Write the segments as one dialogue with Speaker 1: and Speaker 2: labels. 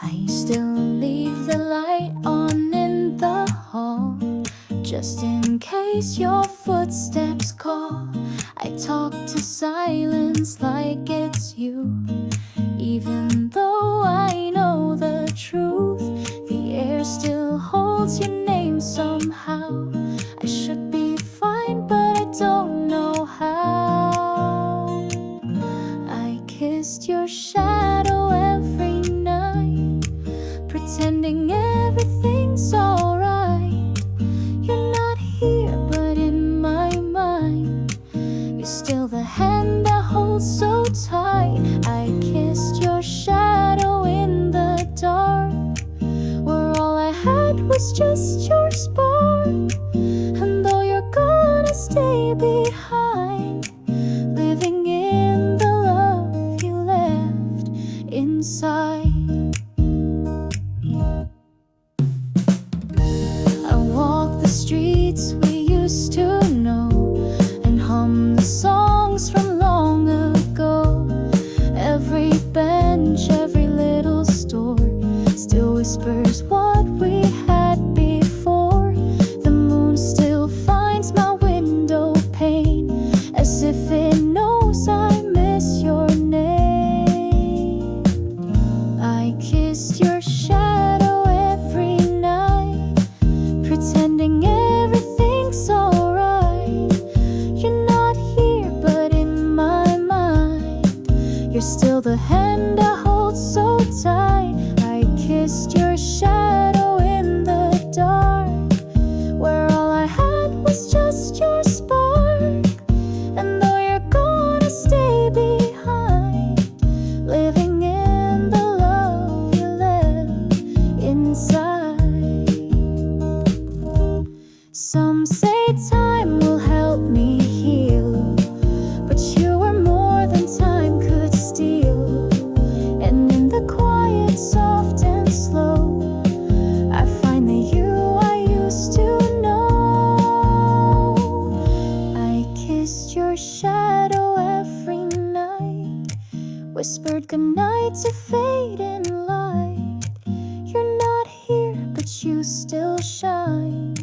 Speaker 1: I still leave the light on in the hall, just in case your footsteps call. I talk to silence like it's you, even though I know the truth. The air still holds your name somehow. I should be fine, but I don't know how. I kissed your shadow every night, pretending everything's alright. You're not here, but in my mind, you're still the hand I hold so tight. I kissed your shadow in the dark, where all I had was just your spark. And though you're gonna stay behind, living in the love you left inside. I walk the streets we used to know, and hum the songs from long ago. Every bench, every little store still whispers what we had before. The moon still finds my window pane, as if it knows I miss your name. I kissed your shadow every night, pretending everything's alright. You're not here, but in my mind, you're still the hand I hold so tight. I kissed your shadow in the dark, where all I had was just your spark. And though you're gonna stay behind, living in the love you left inside. Some say time will help me heal, but you were more than time could steal. And in the quiet, soft and slow, I find the you I used to know. I kissed your shadow every night, whispered goodnight to fading light. You're not here, but you still shine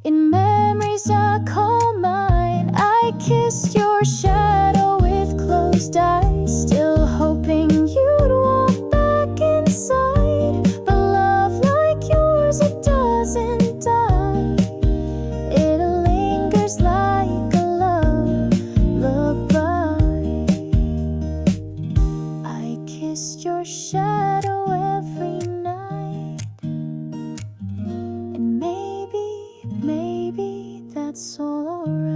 Speaker 1: in memories I call mine. I kissed your shadow with closed eyes, still hoping you'd walk back inside. But love like yours, it doesn't die. It lingers like a lullaby. I kissed your shadow every night, and maybe that's all alright.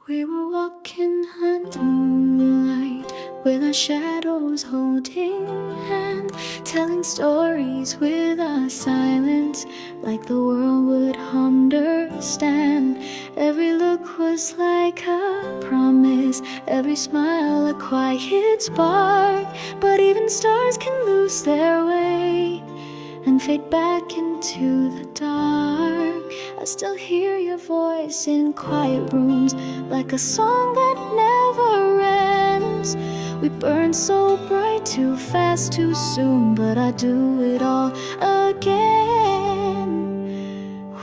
Speaker 1: We were walking under moonlight, with our shadows holding hand, telling stories with our silence, like the world would understand. Every look was like a promise, every smile a quiet spark. But even stars can lose their way and fade back into the dark. I still hear your voice in quiet rooms, like a song that never ends. We burn so bright, too fast, too soon, but I do it all again.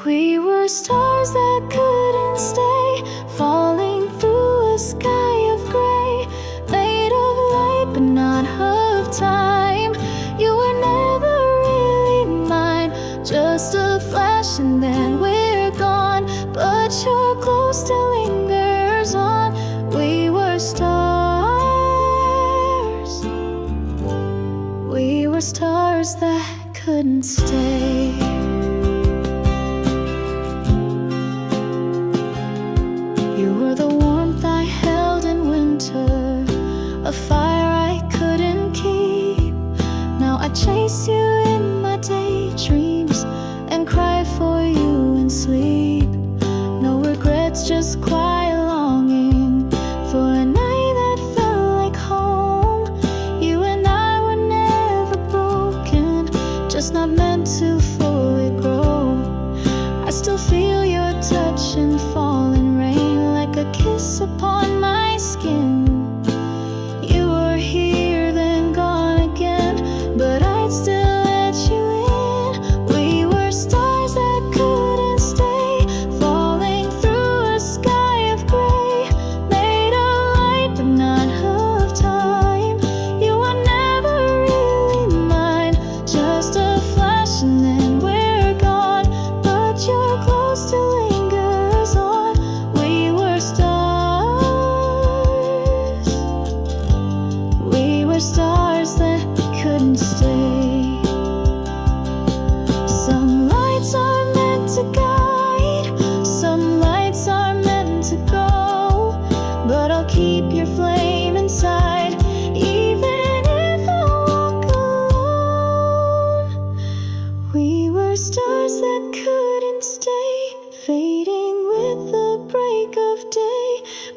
Speaker 1: We were stars that couldn't stay, falling through a sky of gray, made of light but not of time. You were never really mine, just a flash and then we're gone. But your glow still lingers on. We were stars, we were stars that couldn't stay. You were the warmth I held in winter, a fire I couldn't keep. Now I chase you in my daydreams and cry for you in sleep. No regrets, just quiet longing for a night that felt like home. You and I were never broken, just not meant to fully grow. I still feel your touch and falling rain, like a kiss upon my but I'll keep your flame inside, even if I walk alone. We were stars that couldn't stay, fading with the break of day,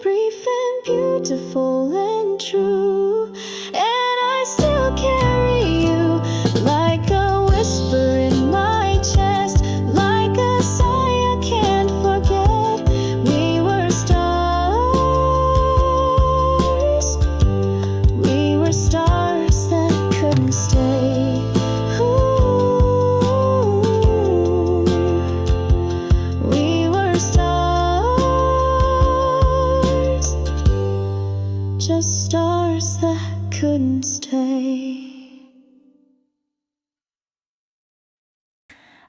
Speaker 1: brief and beautiful and true. And I still carry you like a whisper in my chest, like a sigh I can't forget. We were stars, we were stars that couldn't stay. Ooh, we were stars, just stars that couldn't stay.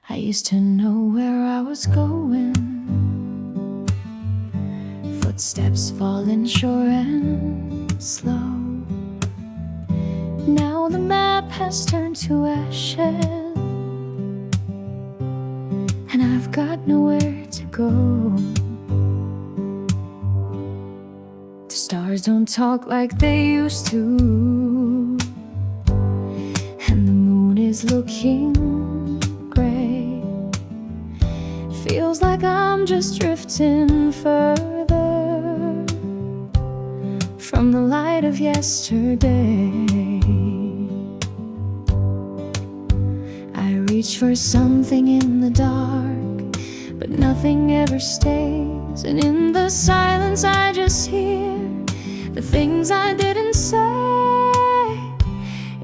Speaker 1: I used to know where I was going, footsteps falling sure and slow. Now the map has turned to ashes, and I've got nowhere to go. The stars don't talk like they used to, and the moon is looking gray. Feels like I'm just drifting further from the light of yesterday. I reach for something in the dark, but nothing ever stays. And in the silence I just hear the things I didn't say.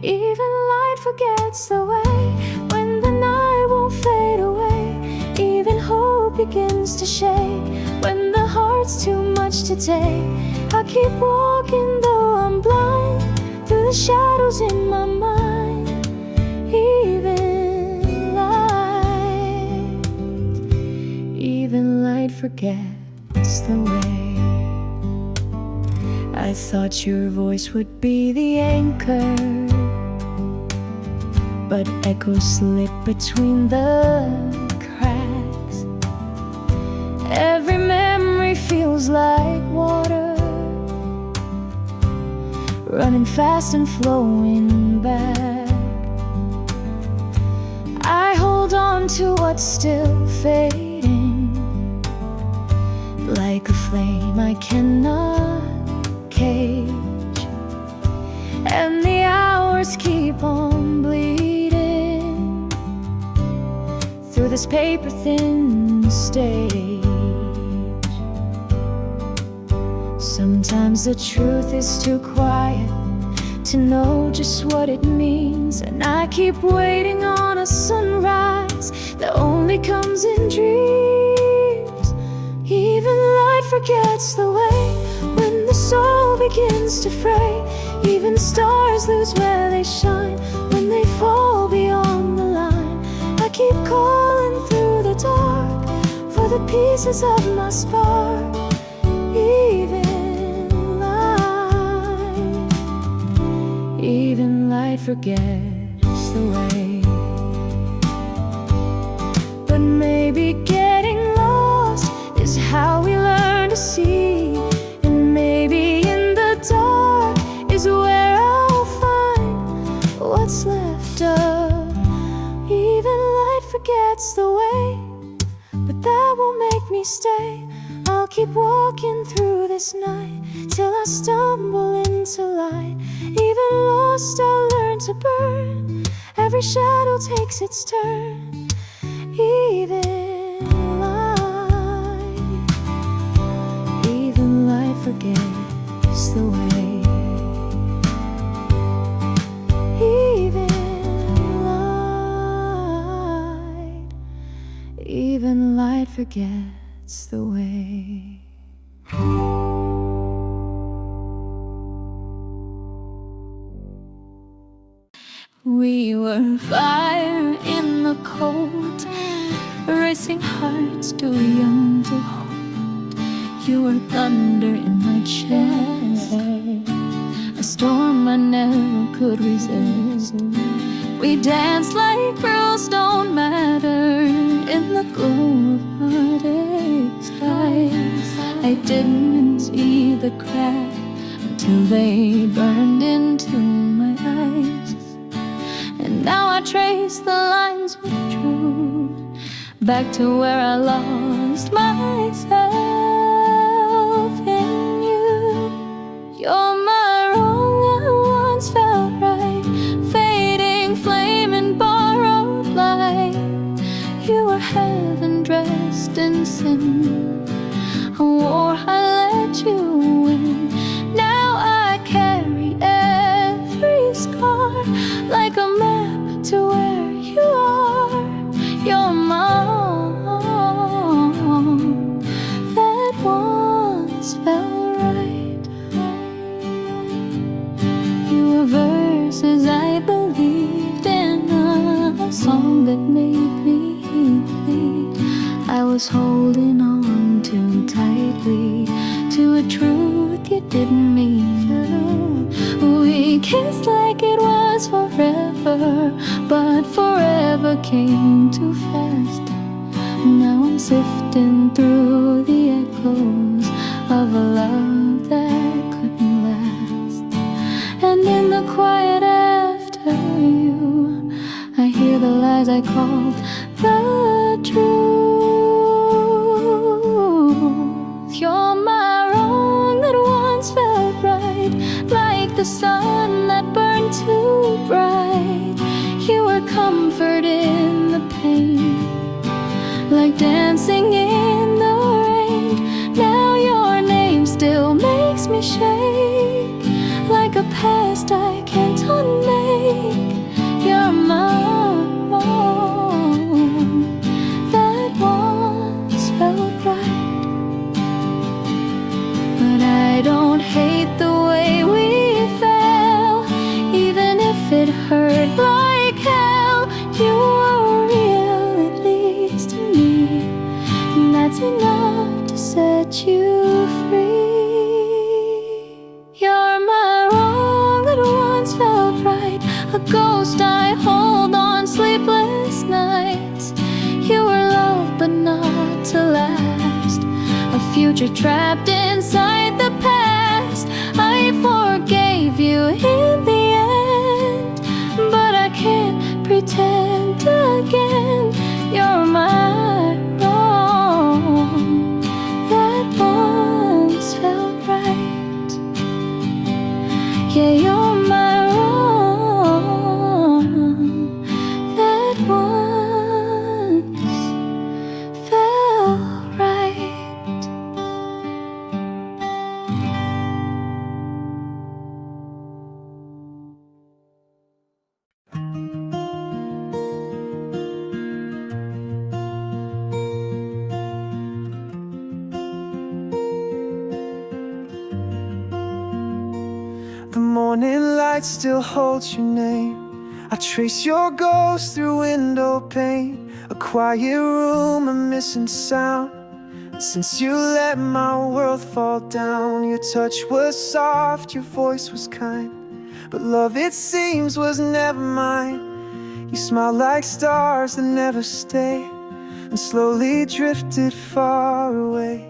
Speaker 1: Even light forgets the way when the night won't fade away. Even hope begins to shake when the heart's too much to take. I keep walking though I'm blind, through the shadows in my mind. Even light forgets the way. I thought your voice would be the anchor, but echoes slip between the cracks. Every memory feels like water, running fast and flowing back. I hold on to what's still fading, like a flame I cannot cage. And the hours keep on bleeding through this paper-thin stage. Sometimes the truth is too quiet to know just what it means, and I keep waiting on a sunrise that only comes in dreams. Even light forgets the way when the soul begins to fray. Even stars lose where they shine when they fall beyond the line. I keep calling through the dark for the pieces of my spark. Even light forgets the way. But maybe getting lost is how we learn to see, and maybe in the dark is where I'll find what's left of. Even light forgets the way, but that won't make me stay. I'll keep walking through this night till I stumble into light. Even lost, I'll learn to burn. Every shadow takes its turn. Even light forgets the way. Even light forgets the way. We were fire in the cold, racing hearts too young to hold. You were thunder in my chest, a storm I never could resist. We danced like girls don't matter in the glow of heartache skies. I didn't see the crack until they burned into my eyes. And now I trace the lines with truth back to where I lost myself in you. You're my wrong that once felt right, fading flame and borrowed light. You were heaven dressed in sin, a war I let you win. Now I carry every scar like a map to where you are. You're my home that once felt right. You were verses I believed in, a song that made me bleed. I was holding on too tightly to a truth you didn't mean. We kissed like it was forever, but forever came too fast. Now I'm sifting through the echoes of a love that couldn't last. And in the quiet after you, I hear the lies I called the truth. You're my wrong that once felt right, like the sun that burned too bright. You were comfort in the pain, like dancing in the rain. Now your name still makes me shake, like a past I can't unmake. You're my wrong that once felt right. But I don't hate the way we fell, even if it hurt like hell. You were real, at least to me, and that's enough to set you free. You're my wrong that once felt right, a ghost I hold on sleepless nights. You were love but not to last, a future trapped inside the past. I forgave you in the end, but I can't pretend again. You're my wrong that once felt right. Yeah, you're my wrong that once felt right.
Speaker 2: The morning light still holds your name. I trace your ghost through window pane, a quiet room, a missing sound. Since you let my world fall down, your touch was soft, your voice was kind, but love, it seems, was never mine. You smiled like stars that never stay, and slowly drifted far away.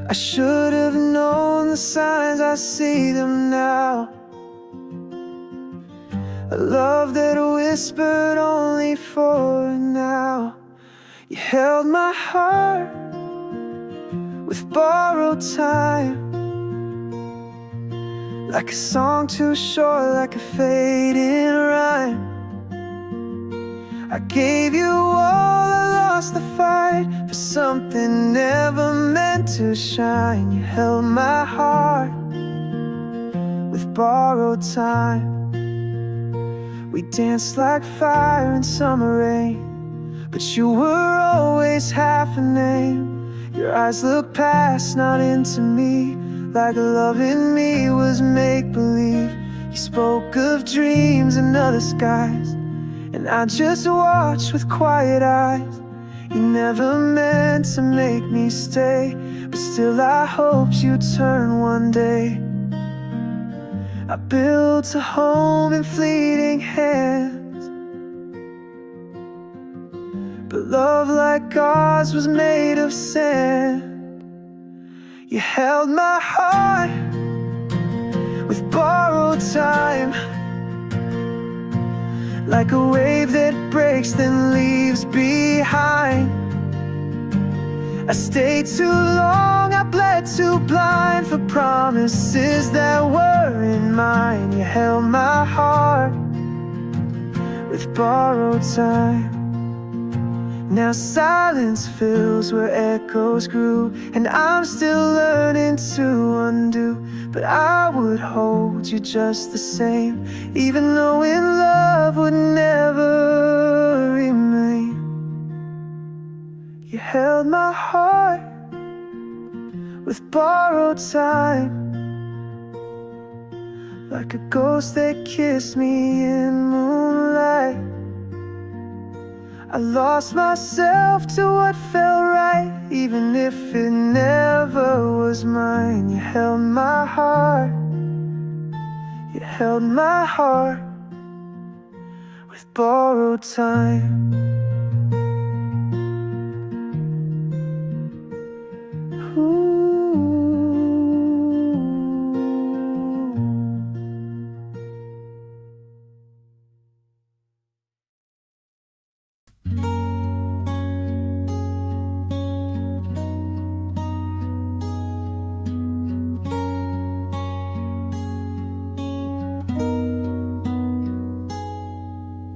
Speaker 2: I should have known the signs, I see them now. A love that whispered only for now. You held my heart with borrowed time, like a song too short, like a fading rhyme. I gave you all, I lost the fight for something never meant to shine. You held my heart with borrowed time. We danced like fire in summer rain, but you were always half a name. Your eyes looked past, not into me, like love in me was make-believe. You spoke of dreams and other skies, and I just watched with quiet eyes. You never meant to make me stay, but still I hoped you'd turn one day. I built a home in fleeting hands, but love like ours was made of sand. You held my heart with borrowed time, like a wave that breaks then leaves behind. I stayed too long, I bled too blind for promises that weren't mine. You held my heart with borrowed time. Now silence fills where echoes grew, and I'm still learning to undo. But I would hold you just the same, even knowing love would never remain. You held my heart with borrowed time, like a ghost that kissed me in moonlight. I lost myself to what felt right, even if it never was mine. You held my heart, you held my heart with borrowed time. Ooh.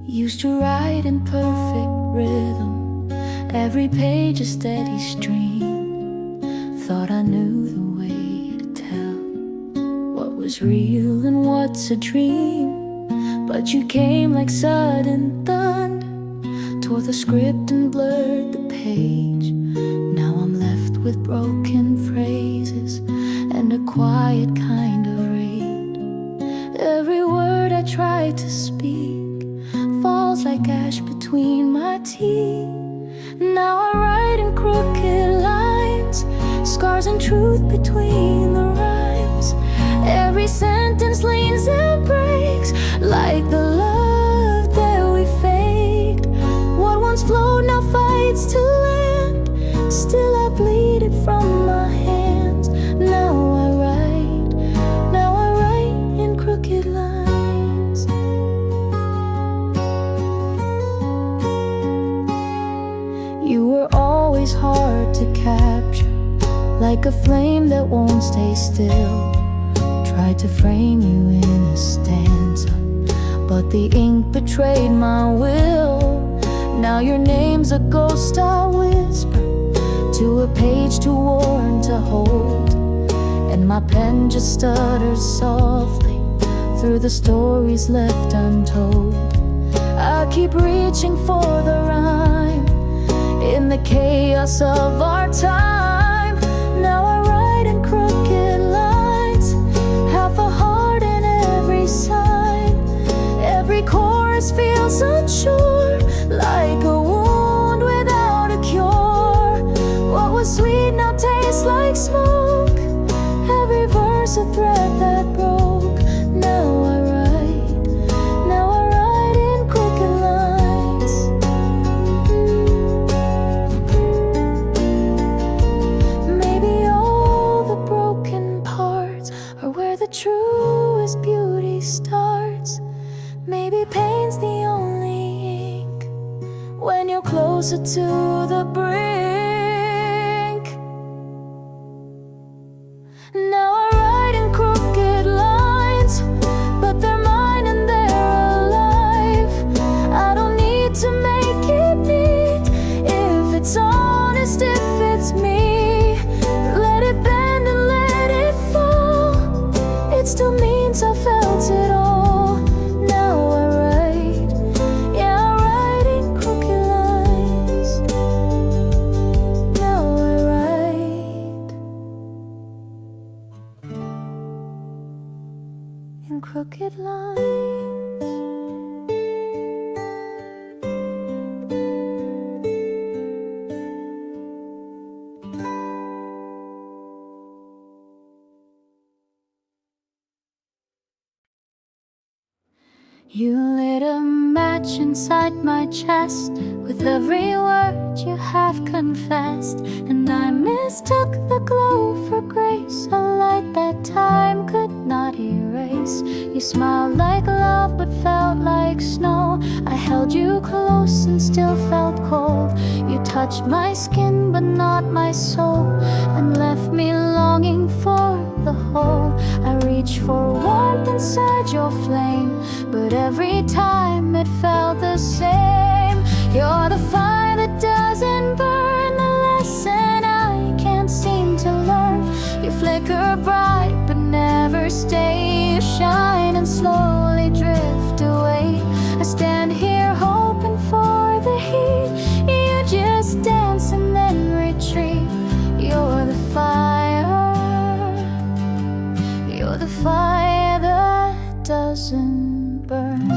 Speaker 1: Used to write in perfect rhythm, every page a steady stream. Thought I knew the way to tell what was real and what's a dream. But you came like sudden thunder, tore the script and blurred the page. Now I'm left with broken phrases and a quiet kind of read. Every word I try to speak falls like ash between my teeth. Now I write in crooked lines, scars and truth between the rhymes. Every sentence leans and breaks, like the love that we faked. What once flowed now fights to land, still I bleed it from my hands. Now I write in crooked lines. You were always hard to capture, like a flame that won't stay still. Tried to frame you in a stanza, but the ink betrayed my will. Now your name's a ghost I whisper to a page too worn to hold, and my pen just stutters softly through the stories left untold. I keep reaching for the rhyme in the chaos of our time. Now I write in crooked lines, half a heart in every sign. Every chorus feels unsure, like a wound without a cure. What was sweet now tastes like smoke, every verse a thread that broke. Now I write in crooked lines. Maybe all the broken parts are where the truest beauty starts. Maybe pain's the only ink when you're closer to the brink. Now I write in crooked lines, but they're mine and they're alive. I don't need to make it neat, if it's honest, if it's me. Let it bend and let it fall, it still means I felt it all. Now I write, yeah, I write in crooked lines. Now I write in crooked lines. You lit a match inside my chest with every word you have confessed, and I mistook the glow for grace, a light that time could not erase. You smiled like love but felt like snow. I held you close and still felt cold. You touched my skin but not my soul, and left me longing for the whole. I reached for warmth inside your flame, but every time it felt the same. You're the fire that doesn't burn, the lesson I can't seem to learn. You flicker bright but never stay. You shine and slowly drift away. I stand here hoping for the heat. You just dance and then retreat. You're the fire. You're the fire that doesn't burn.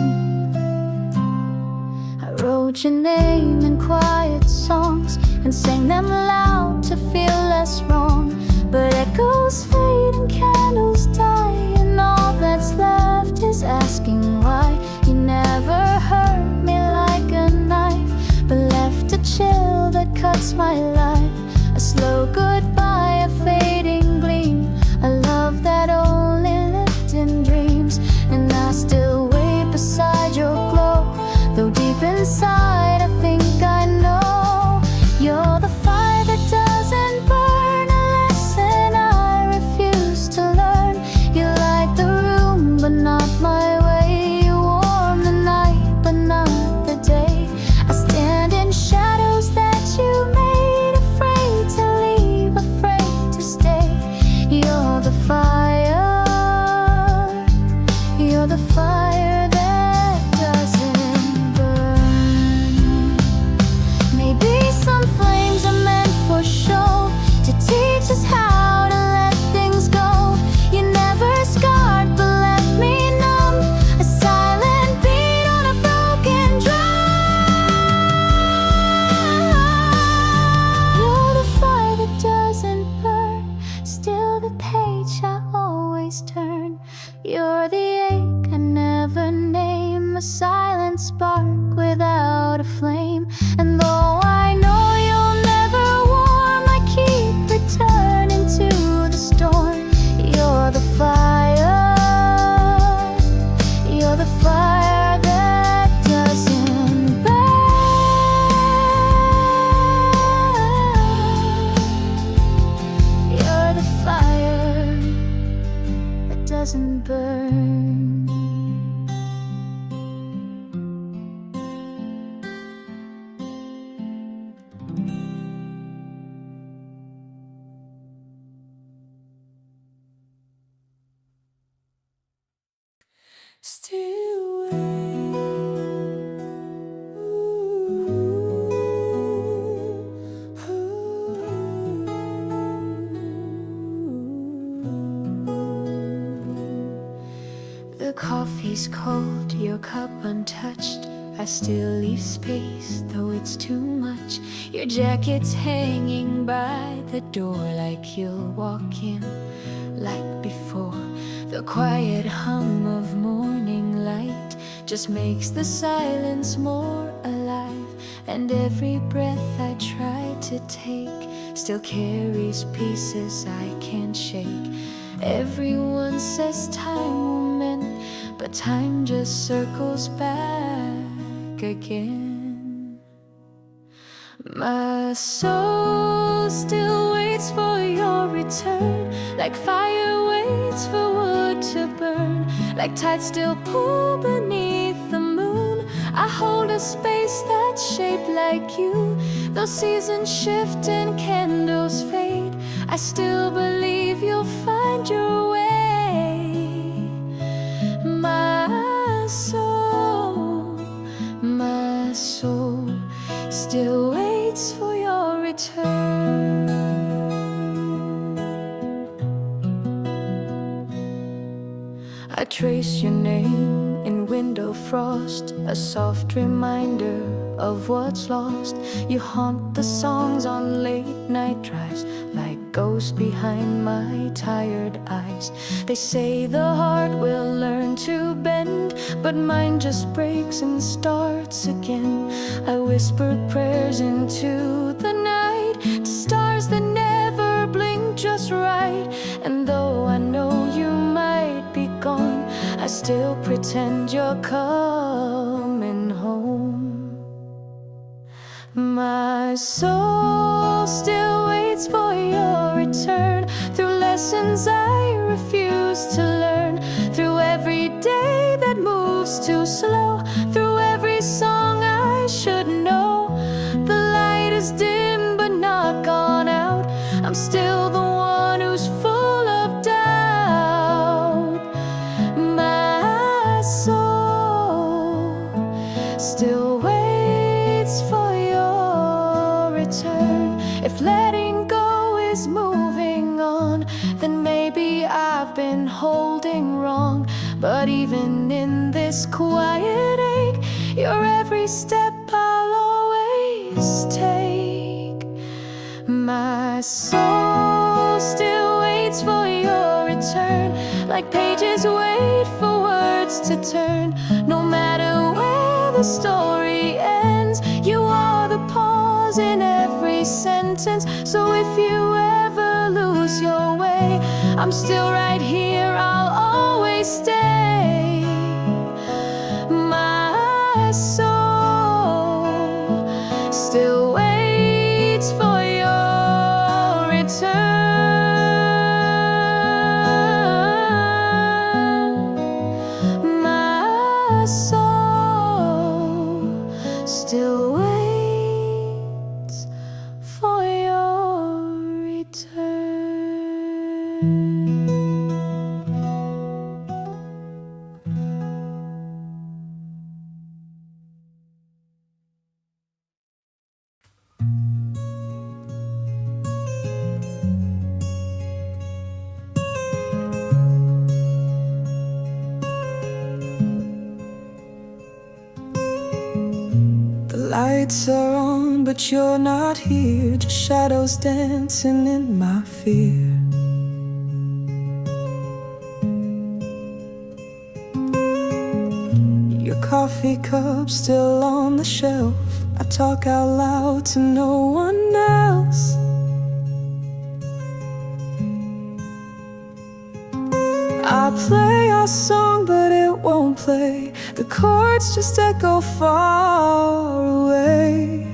Speaker 1: I wrote your name in quiet songs and sang them loud to feel less wrong. But echoes fade and candles die, and all that's left is asking why. You never hurt me like a knife, but left a chill that cuts my life. A slow goodbye, a fading gleam, a love that only lived in dreams. And I still wait beside your glow, though deep inside I think I know. You're the fire that doesn't burn, a lesson I refuse to learn. You light the room but not my way. You warm the night but not the day. I stand in shadows that you made, afraid to leave, afraid to stay. You're the fire. You're the fire that doesn't burn. Maybe some flames are meant for show, to teach us how to let things go. You never scarred but left me numb, a silent beat on a broken drum. You're the fire that doesn't burn, still the page I always turn. You're the ache I never name, a silent spark without a flame. And though I know you'll never warm, I keep returning to the storm. You're the fire. You're the fire that doesn't burn. You're the fire that doesn't burn. Still the coffee's cold, your cup untouched. I still leave space, though it's too much. Your jacket's hanging by the door, like you'll walk in like before. The quiet hum of morning light just makes the silence more alive. And every breath I try to take still carries pieces I can't shake. Everyone says time will mend, but time just circles back again. My soul still waits for your return, like fire waits for wood to burn, like tides still pull beneath the moon. I hold a space that's shaped like you. Though seasons shift and candles fade, I still believe you'll find your way. My soul still waits for your return. I trace your name in window frost, a soft reminder of what's lost. You haunt the songs on late night drives, like ghost behind my tired eyes. They say the heart will learn to bend, but mine just breaks and starts again. I whispered prayers into the night to stars that never blink just right. And though I know you might be gone, I still pretend you're coming home. My soul still waits for your return, through lessons I refuse to learn, through every day that moves too slow, through every song I should know. The light is dim but not gone out. I'm still the one who's full of doubt. My soul still waits for your return. If letting go is moving on, then maybe I've been holding wrong. But even in this quiet ache, your every step I'll always take. My soul still waits for your return, like pages wait for words to turn. No matter where the story ends, you are the pause in every sentence. So if you ever lose your way, I'm still right here, I'll always stay. My soul still waits for your return. My soul still waits for your return.
Speaker 2: The lights are on, but you're not here, just shadows dancing in my fear. Your coffee cup still on the shelf. I talk out loud to no one else. I play our song, but it won't play. The chords just echo far away.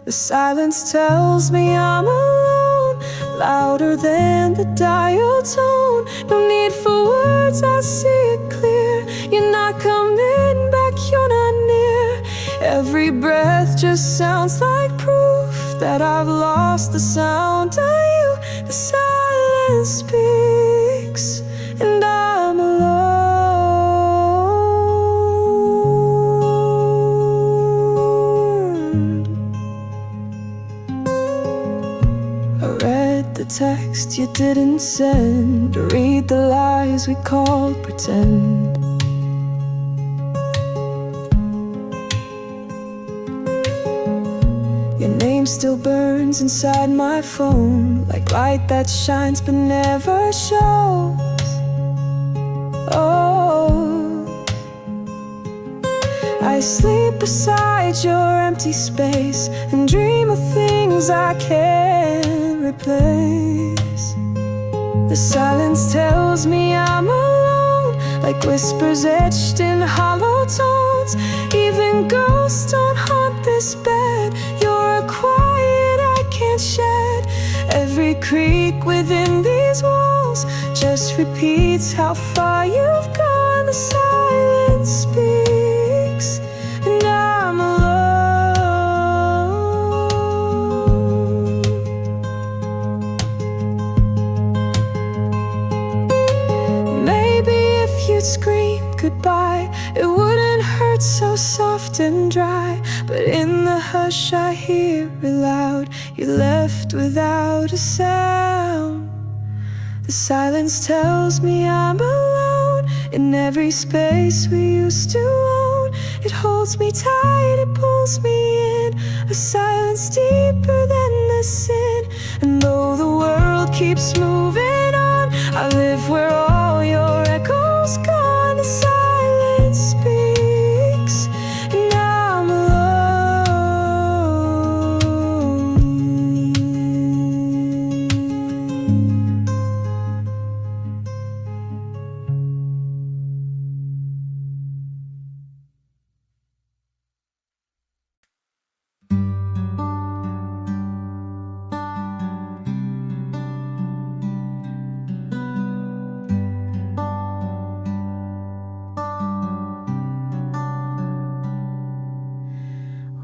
Speaker 2: The silence tells me I'm alone, louder than the dial tone. No need for words, I see it clear. You're not coming back, you're not near. Every breath just sounds like proof that I've lost the sound of you. The silence speaks, and I'm alone. I read the text you didn't send, read the lies we called pretend. Your name still burns inside my phone, like light that shines but never shows. Oh, I sleep beside your empty space and dream of things I can't replace. The silence tells me I'm alone, like whispers etched in hollow tones. Even ghosts don't haunt this bed. You're a quiet I can't shed. Every creak within these walls just repeats how far you've gone. The silence speaks, and I'm alone. Maybe if you'd scream goodbye, it wouldn't hurt so soft and dry. But in the hush I hear it loud. You left without a sound. The silence tells me I'm alone in every space we used to own. It holds me tight, it pulls me in, a silence deeper than the sin. And though the keeps moving on. I live where all your echoes gone. The silence speaks, and I'm alone.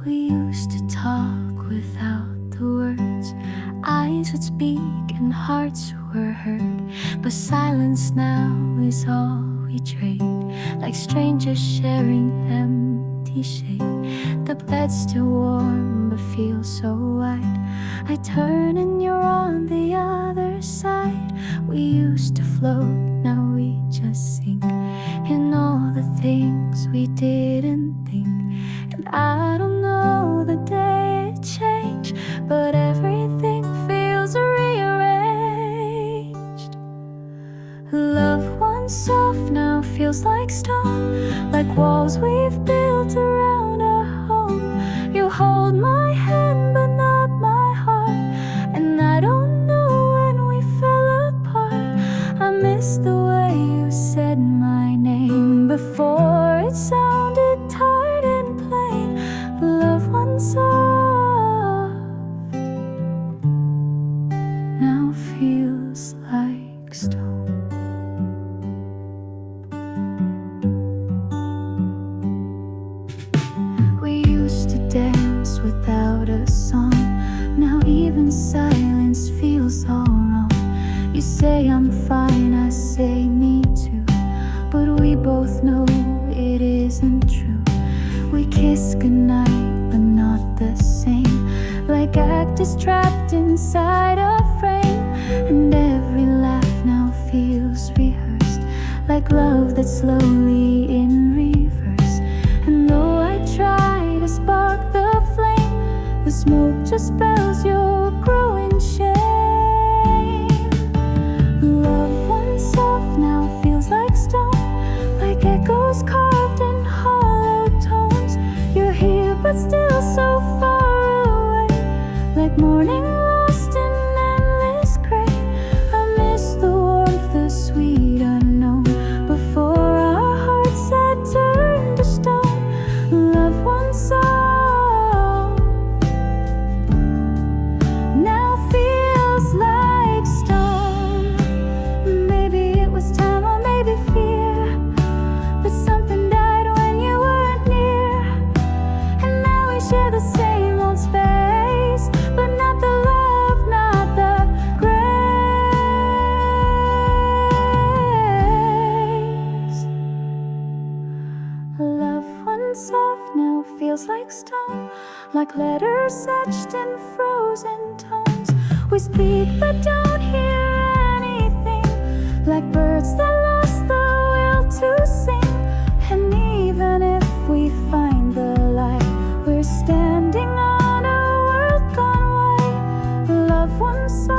Speaker 1: We used to talk without the words. Eyes would speak and hearts were heard. But silence now is all we trade, like strangers sharing empty shade. The bed's still warm but feels so wide. I turn and you're on the other side. We used to float, now we just sink in all the things we didn't think. And I don't know the day it changed, but everything feels rearranged. Love once soft now feels like stone, like walls we've built around our home. You hold my hand but not my heart, and I don't know when we fell apart. I miss the way you said my name before it sounded tired and plain. Love once soft now feels like stone. We used to dance without a song. Now even silence feels all wrong. You say I'm fine, I say me too, but we both know it isn't true. We kiss goodnight, but not the same, like actors trapped inside a frame. And every laugh now feels rehearsed, like love that's slowly in reverse. And though I try to spark the flame, the smoke just spells your growing shame. Love once soft now feels like stone, like echoes carved in hollow tones. You're here but still so far away, like morning lost in endless gray. I miss the warmth, the sweet unknown, before our hearts had turned to stone. Love once soft now feels like stone. Maybe it was time or maybe fear, but something died when you weren't near. And now we share the same old space, but not the love, not the grace. Love once soft now feels like stone, like letters etched in frozen tones. We speak but don't hear anything, like birds that lost the will to sing. And even if we find the light, we're standing on a world gone white. Love once soft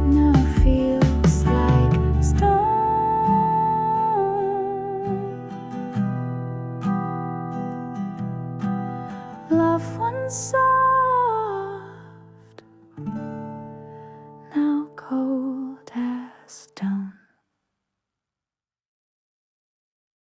Speaker 1: now feels like stone. Love once soft